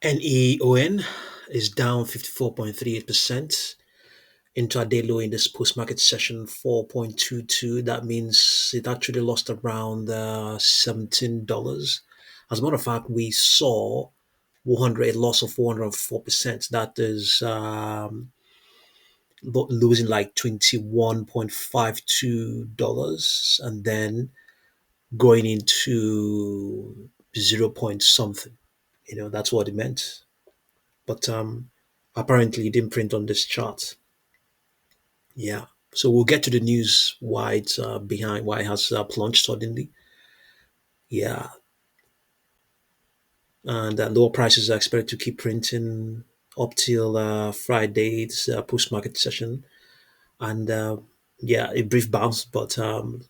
NEON is down 54.38%. Intraday low in this post-market session 4.22. That means it actually lost around $17. As a matter of fact, we saw 100 a loss of 104%. That is losing like $21.52 and then going into 0 point something. That's what it meant. But apparently it didn't print on this chart. Yeah. So we'll get to the news why it's behind, why it has plunged suddenly. Yeah. And lower prices are expected to keep printing up till Friday's post market session. And yeah, a brief bounce, but the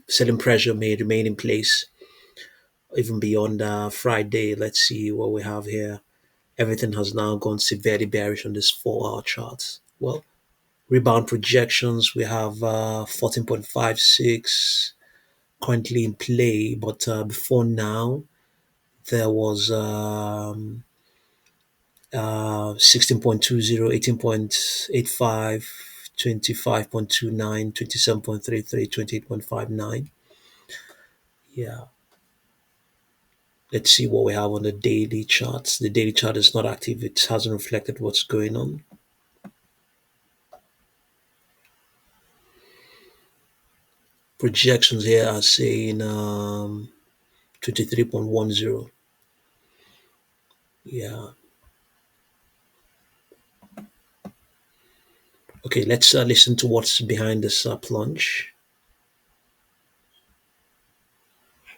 selling pressure may remain in place even beyond Friday. Let's see what we have here. Everything has now gone severely bearish on this 4 hour chart. Well, rebound projections, we have 14.56 currently in play, but before now, there was 16.20, 18.85, 25.29, 27.33, 28.59. Yeah, let's see what we have on the daily charts. The daily chart is not active, it hasn't reflected what's going on. Projections here are saying 23.10. Yeah. Okay, let's listen to what's behind this plunge.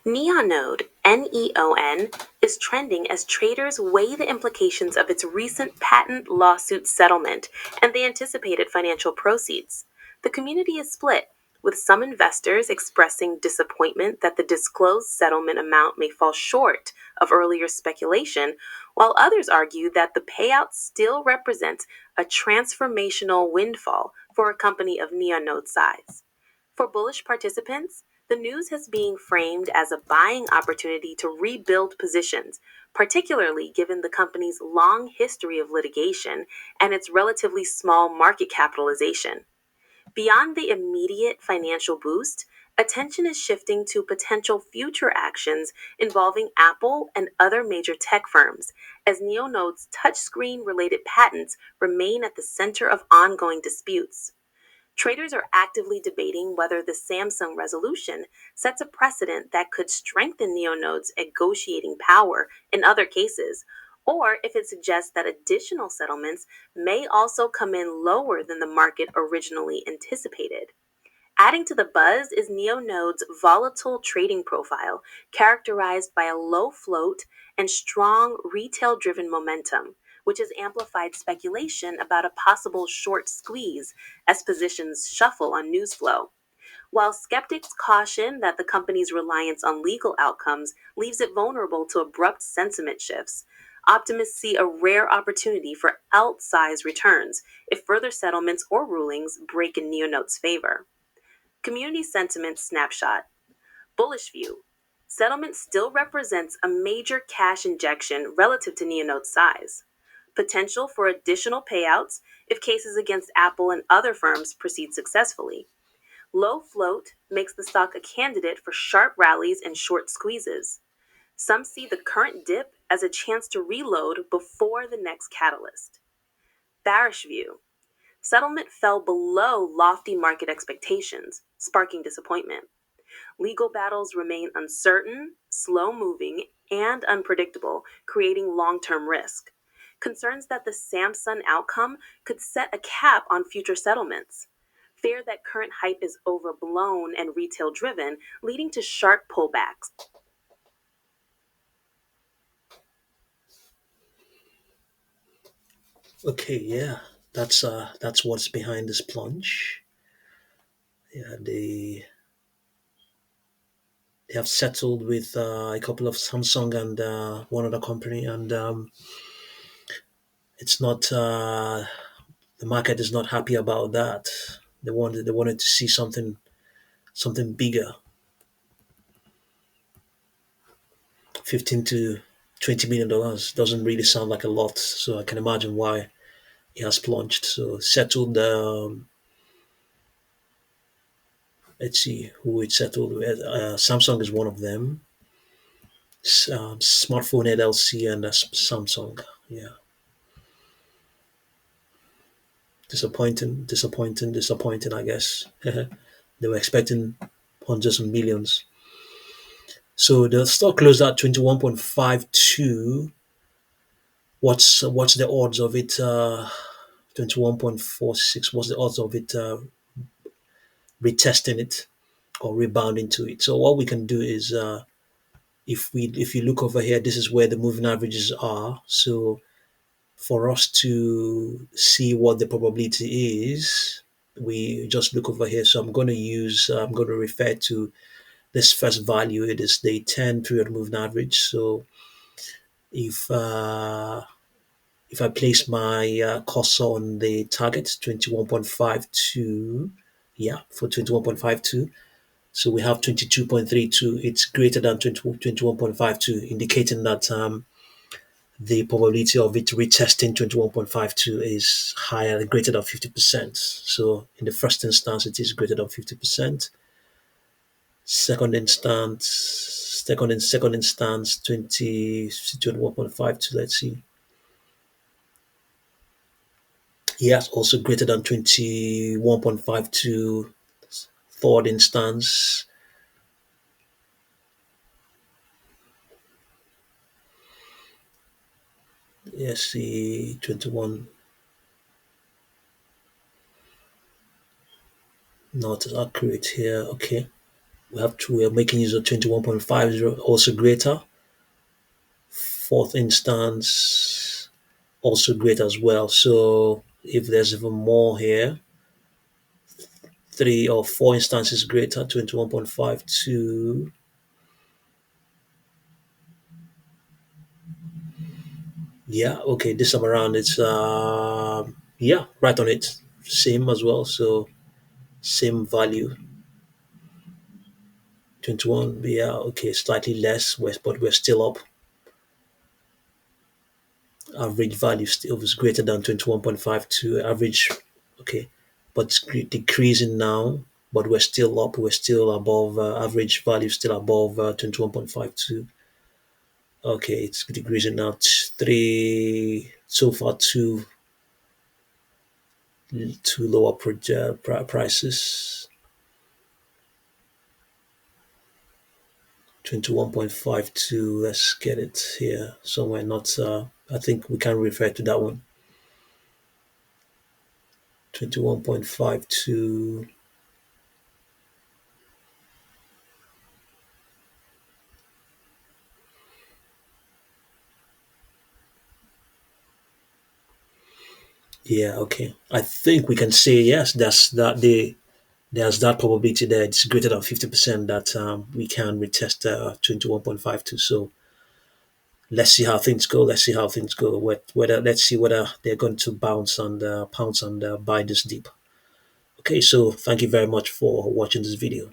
Neonode, NEON, is trending as traders weigh the implications of its recent patent lawsuit settlement and the anticipated financial proceeds. The community is split, with some investors expressing disappointment that the disclosed settlement amount may fall short of earlier speculation, while others argue that the payout still represents a transformational windfall for a company of Neonode size. For bullish participants, the news has been framed as a buying opportunity to rebuild positions, particularly given the company's long history of litigation and its relatively small market capitalization. Beyond the immediate financial boost, attention is shifting to potential future actions involving Apple and other major tech firms, as Neonode's touchscreen related patents remain at the center of ongoing disputes. Traders are actively debating whether the Samsung resolution sets a precedent that could strengthen Neonode's negotiating power in other cases, or if it suggests that additional settlements may also come in lower than the market originally anticipated. Adding to the buzz is Neonode's volatile trading profile, characterized by a low float and strong retail driven momentum, which has amplified speculation about a possible short squeeze as positions shuffle on news flow. While skeptics caution that the company's reliance on legal outcomes leaves it vulnerable to abrupt sentiment shifts, optimists see a rare opportunity for outsized returns if further settlements or rulings break in Neonode's favor. Community sentiment snapshot. Bullish view. Settlement still represents a major cash injection relative to Neonode's size. Potential for additional payouts if cases against Apple and other firms proceed successfully. Low float makes the stock a candidate for sharp rallies and short squeezes. Some see the current dip as a chance to reload before the next catalyst. Bearish view. Settlement fell below lofty market expectations, sparking disappointment. Legal battles remain uncertain, slow moving, and unpredictable, creating long term risk. Concerns that the Samsung outcome could set a cap on future settlements. Fear that current hype is overblown and retail driven, leading to sharp pullbacks. Okay, yeah, that's what's behind this plunge. Yeah, they have settled with a couple of Samsung and one other company, and it's not the market is not happy about that. They wanted to see something bigger. 15 to $20 million doesn't really sound like a lot, so I can imagine why it has plunged. So settled. Let's see who it settled with. Samsung is one of them. Smartphone LLC and Samsung. Yeah, disappointing, disappointing, disappointing. I guess they were expecting hundreds of millions. So the stock closed at 21.52. What's the odds of it? 21.46. What's the odds of it retesting it or rebounding to it? So what we can do is, if you look over here, this is where the moving averages are. So for us to see what the probability is, we just look over here. So I'm going to refer to this first value. It is the 10 period moving average. So if uh, if I place my cursor on the target 21.52, yeah, for 21.52, so we have 22.32. It's greater than 21.52, indicating that the probability of it retesting 21.52 is higher, greater than 50%. So in the first instance, it is greater than 50%. Second instance, 21.52. Let's see. Yes, also greater than 21.52. Third instance, let's see, 21, not as accurate here. Okay. We're making use of 21.50, also greater. Fourth instance, also great as well. So if there's even more here, three or four instances greater, 21.52. Yeah, okay, this time around it's yeah, right on it. Same as well. So same value. 21, yeah, okay, slightly less, but we're still up. Average value still was greater than 21.52. Average, okay, but it's decreasing now, but we're still up. We're still above average value, still above 21.52. Okay, it's decreasing now. Three so far, two lower prices. 21.52. Let's get it here somewhere. Not. I think we can refer to that one. 21.52. Yeah, okay. I think we can say yes. There's that probability there. It's greater than 50% that we can retest 21.52. So let's see how things go. Let's see how things go. Whether let's see whether they're going to bounce and pounce and buy this deep. Okay, so thank you very much for watching this video.